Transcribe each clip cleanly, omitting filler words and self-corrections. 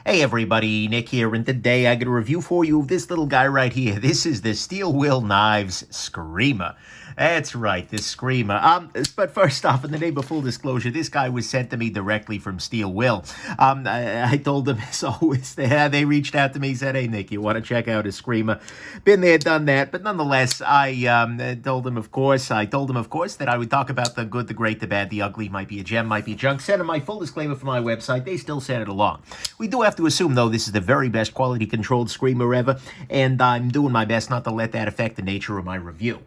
Hey everybody, Nick here, and today I got a review for you of this little guy right here. This is the Steel Will Knives Screamer. That's right, this Screamer. But first off, in the name of full disclosure, this guy was sent to me directly from Steel Will. I told them, as always, they reached out to me, said, hey Nick, you want to check out a Screamer? Been there, done that, but nonetheless, I told him, of course, that I would talk about the good, the great, the bad, the ugly, might be a gem, might be junk. Sent him my full disclaimer for my website. They still sent it along. We do have to assume, though, this is the very best quality controlled Screamer ever, and I'm doing my best not to let that affect the nature of my review.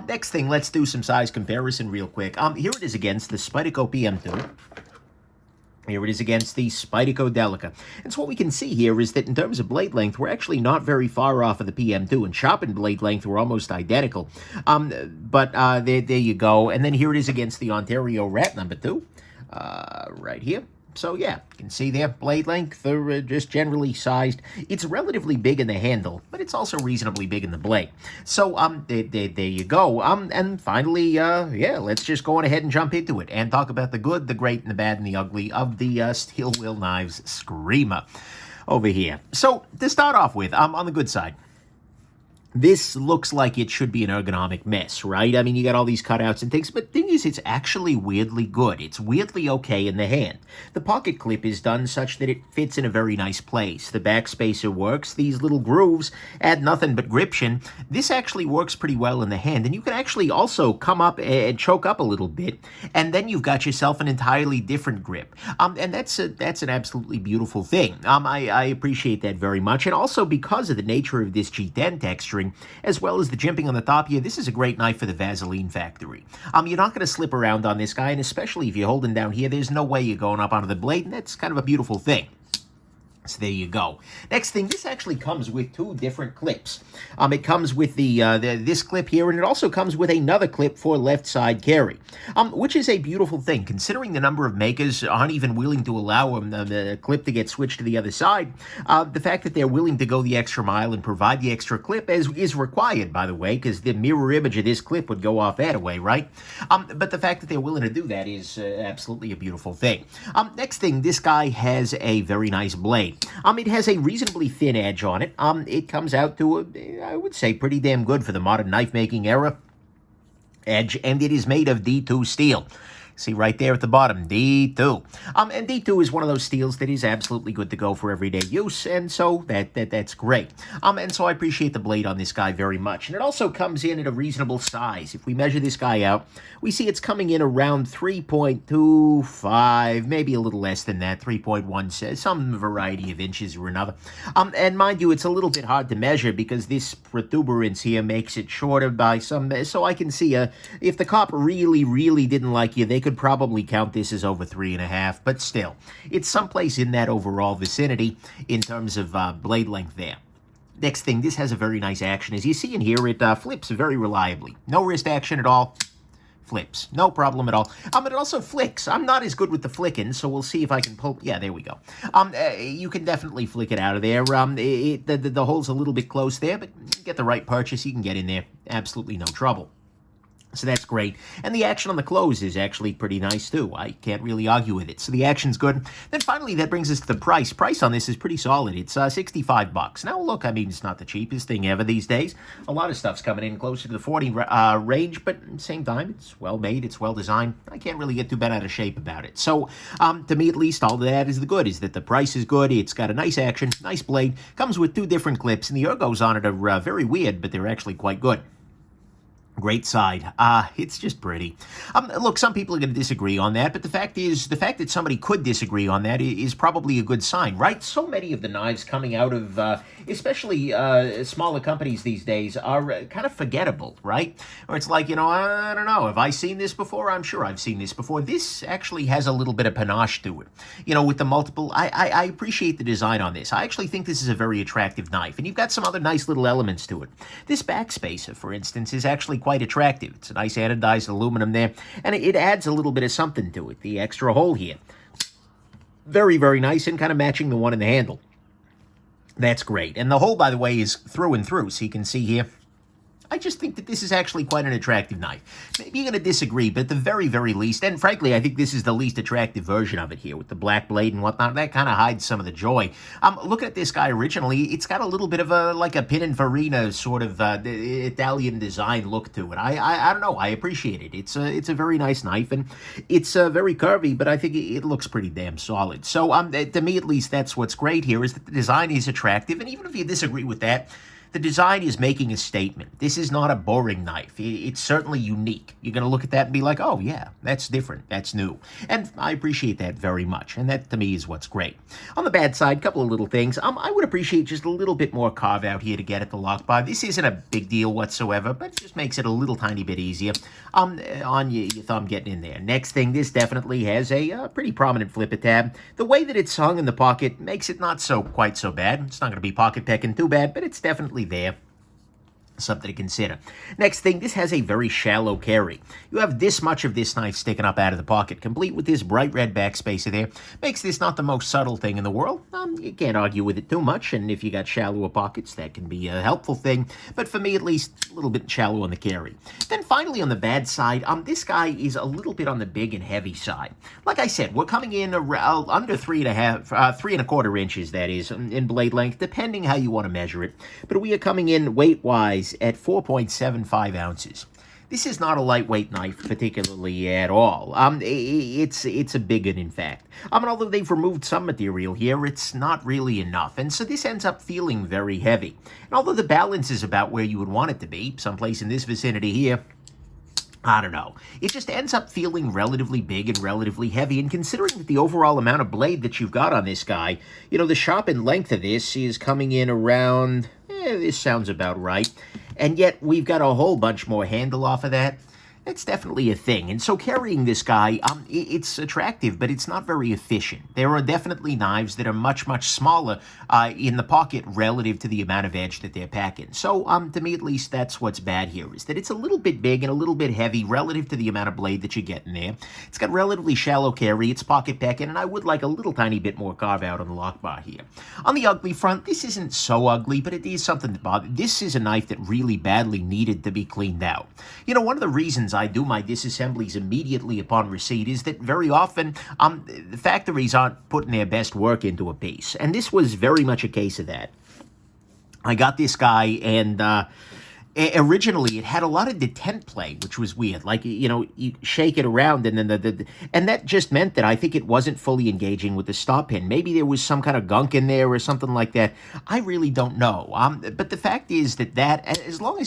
Next thing, let's do some size comparison real quick. Here it is against the Spyderco PM2. Here it is against the Spyderco Delica. And so what we can see here is that in terms of blade length, we're actually not very far off of the PM2. And sharpened blade length, we're almost identical. But there you go. And then here it is against the Ontario Rat number 2. Right here. So yeah, you can see there, blade length, they're just generally sized. It's relatively big in the handle, but it's also reasonably big in the blade. So there you go. And finally, yeah, let's just go on ahead and jump into it and talk about the good, the great, and the bad, and the ugly of the Steel Will Knives Screamer over here. So to start off with, on the good side, this looks like it should be an ergonomic mess, right? I mean, you got all these cutouts and things, but the thing is, it's actually weirdly good. It's weirdly okay in the hand. The pocket clip is done such that it fits in a very nice place. The back spacer works. These little grooves add nothing but gription. This actually works pretty well in the hand, and you can actually also come up and choke up a little bit, and then you've got yourself an entirely different grip. And that's an absolutely beautiful thing. I appreciate that very much, and also because of the nature of this G10 texturing, as well as the jimping on the top here, this is a great knife for the Vaseline factory. You're not going to slip around on this guy, and especially if you're holding down here, there's no way you're going up onto the blade, and that's kind of a beautiful thing. So there you go. Next thing, this actually comes with two different clips. It comes with this clip here, and it also comes with another clip for left side carry, which is a beautiful thing, considering the number of makers aren't even willing to allow the clip to get switched to the other side. The fact that they're willing to go the extra mile and provide the extra clip is required, by the way, because the mirror image of this clip would go off that way, right? But the fact that they're willing to do that is absolutely a beautiful thing. Next thing, this guy has a very nice blade. It has a reasonably thin edge on it. It comes out to, I would say, pretty damn good for the modern knife-making era edge, and it is made of D2 steel. See right there at the bottom, D2. And D2 is one of those steels that is absolutely good to go for everyday use, and so that's great. And so I appreciate the blade on this guy very much. And it also comes in at a reasonable size. If we measure this guy out, we see it's coming in around 3.25, maybe a little less than that, 3.1, some variety of inches or another. And mind you, it's a little bit hard to measure because this protuberance here makes it shorter by some, so I can see if the cop really didn't like you, they could probably count this as over 3.5, but still, it's someplace in that overall vicinity in terms of blade length there. Next thing, this has a very nice action. As you see in here, it flips very reliably. No wrist action at all. Flips. No problem at all. It also flicks. I'm not as good with the flicking, so we'll see if I can pull. Yeah, there we go. You can definitely flick it out of there. The hole's a little bit close there, but you get the right purchase, you can get in there. Absolutely no trouble. So that's great. And the action on the close is actually pretty nice, too. I can't really argue with it. So the action's good. Then finally, that brings us to the price. Price on this is pretty solid. It's $65. Now, look, I mean, it's not the cheapest thing ever these days. A lot of stuff's coming in closer to the 40 range, but at the same time, it's well made, it's well designed. I can't really get too bent out of shape about it. So, to me at least, all that is the good, is that the price is good, it's got a nice action, nice blade, comes with two different clips, and the ergos on it are very weird, but they're actually quite good. Great side. It's just pretty. Look, some people are going to disagree on that, but the fact that somebody could disagree on that is probably a good sign, right? So many of the knives coming out of, especially smaller companies these days, are kind of forgettable, right? Or it's like, I don't know, have I seen this before? I'm sure I've seen this before. This actually has a little bit of panache to it. With the multiple, I appreciate the design on this. I actually think this is a very attractive knife, and you've got some other nice little elements to it. This back spacer, for instance, is actually quite attractive. It's a nice anodized aluminum there, and it adds a little bit of something to it. The extra hole here. Very nice, and kind of matching the one in the handle. That's great. And the hole, by the way, is through and through, so you can see here I just think that this is actually quite an attractive knife. Maybe you're going to disagree, but at the very, very least, and frankly, I think this is the least attractive version of it here with the black blade and whatnot. That kind of hides some of the joy. Looking at this guy originally, it's got a little bit of a like a Pininfarina sort of Italian design look to it. I don't know. I appreciate it. It's a very nice knife, and it's very curvy, but I think it looks pretty damn solid. So to me, at least, that's what's great here is that the design is attractive, and even if you disagree with that, the design is making a statement. This is not a boring knife. It's certainly unique. You're going to look at that and be like, oh, yeah, that's different. That's new. And I appreciate that very much. And that, to me, is what's great. On the bad side, a couple of little things. I would appreciate just a little bit more carve out here to get at the lock bar. This isn't a big deal whatsoever, but it just makes it a little tiny bit easier on your thumb getting in there. Next thing, this definitely has a pretty prominent flipper tab. The way that it's hung in the pocket makes it not quite so bad. It's not going to be pocket pecking too bad, but it's definitely there. Something to consider. Next thing, this has a very shallow carry. You have this much of this knife sticking up out of the pocket, complete with this bright red backspacer there. Makes this not the most subtle thing in the world. You can't argue with it too much, and if you got shallower pockets, that can be a helpful thing. But for me, at least, a little bit shallow on the carry. Then finally, on the bad side, this guy is a little bit on the big and heavy side. Like I said, we're coming in around under 3.25 inches, that is, in blade length, depending how you want to measure it. But we are coming in weight-wise at 4.75 ounces. This is not a lightweight knife, particularly at all. It's a big one, in fact. And although they've removed some material here, it's not really enough. And so this ends up feeling very heavy. And although the balance is about where you would want it to be, someplace in this vicinity here, I don't know. It just ends up feeling relatively big and relatively heavy. And considering that the overall amount of blade that you've got on this guy, you know, the sharpened length of this is coming in around, this sounds about right. And yet we've got a whole bunch more handle off of that. That's definitely a thing. And so carrying this guy, it's attractive, but it's not very efficient. There are definitely knives that are much, much smaller in the pocket relative to the amount of edge that they're packing. So to me, at least, that's what's bad here, is that it's a little bit big and a little bit heavy relative to the amount of blade that you get in there. It's got relatively shallow carry, it's pocket packing, and I would like a little tiny bit more carve out on the lock bar here. On the ugly front, this isn't so ugly, but it is something that bothers. This is a knife that really badly needed to be cleaned out. You know, one of the reasons I do my disassemblies immediately upon receipt is that very often the factories aren't putting their best work into a piece. And this was very much a case of that. I got this guy, and originally it had a lot of detent play, which was weird. Like, you know, you shake it around, and then and that just meant that I think it wasn't fully engaging with the stop pin. Maybe there was some kind of gunk in there or something like that. I really don't know. But the fact is that as well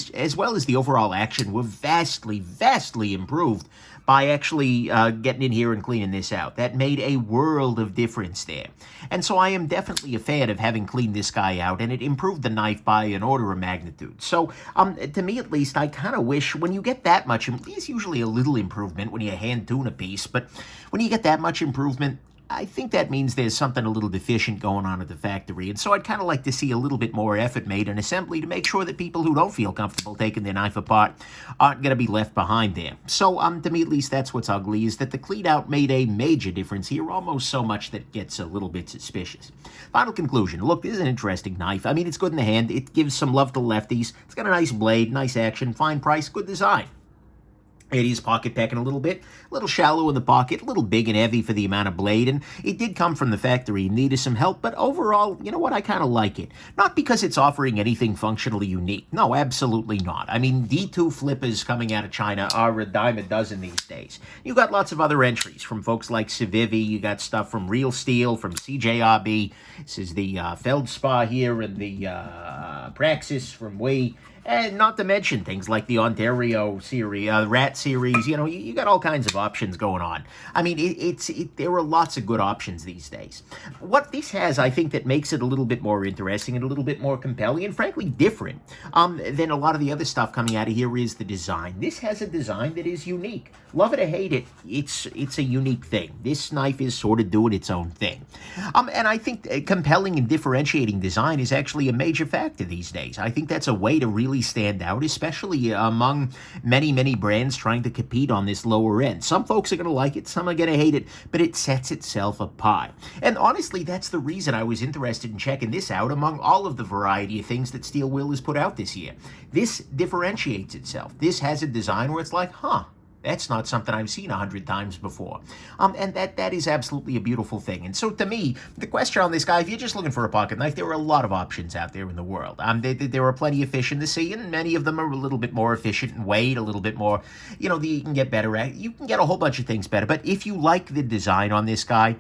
as the overall action, were vastly, vastly improved by actually getting in here and cleaning this out. That made a world of difference there. And so I am definitely a fan of having cleaned this guy out, and it improved the knife by an order of magnitude. So to me, at least, I kind of wish when you get that much, there's usually a little improvement when you hand tune a piece, but when you get that much improvement, I think that means there's something a little deficient going on at the factory, and so I'd kind of like to see a little bit more effort made in assembly to make sure that people who don't feel comfortable taking their knife apart aren't going to be left behind there. So, to me at least, that's what's ugly, is that the clean out made a major difference here, almost so much that it gets a little bit suspicious. Final conclusion. Look, this is an interesting knife. I mean, it's good in the hand. It gives some love to lefties. It's got a nice blade, nice action, fine price, good design. It is pocket packing a little bit, a little shallow in the pocket, a little big and heavy for the amount of blade, and it did come from the factory and needed some help, but overall, you know what, I kind of like it. Not because it's offering anything functionally unique. No, absolutely not. I mean, D2 flippers coming out of China are a dime a dozen these days. You got lots of other entries from folks like Civivi, you got stuff from Real Steel, from CJRB, this is the Feldspar here, and the Praxis from Wii. And not to mention things like the Ontario series, Rat series, you know, you got all kinds of options going on. I mean, there are lots of good options these days. What this has, I think, that makes it a little bit more interesting and a little bit more compelling and frankly different than a lot of the other stuff coming out of here is the design. This has a design that is unique. Love it or hate it, it's a unique thing. This knife is sort of doing its own thing. And I think compelling and differentiating design is actually a major factor these days. I think that's a way to really really stand out, especially among many, many brands trying to compete on this lower end. Some folks are going to like it, some are going to hate it, but it sets itself apart. And honestly, that's the reason I was interested in checking this out among all of the variety of things that Steel Will has put out this year. This differentiates itself. This has a design where it's like, huh, that's not something I've seen 100 times before. And that is absolutely a beautiful thing. And so to me, the question on this guy, if you're just looking for a pocket knife, there are a lot of options out there in the world. There are plenty of fish in the sea, and many of them are a little bit more efficient in weight, a little bit more, you can get better at. You can get a whole bunch of things better. But if you like the design on this guy,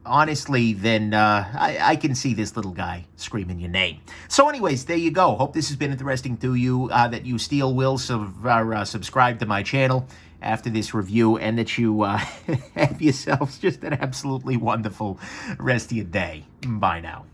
honestly, then I can see this little guy screaming your name. So anyways, there you go. Hope this has been interesting to you, that you Steel Will subscribe to my channel after this review, and that you have yourselves just an absolutely wonderful rest of your day. Bye now.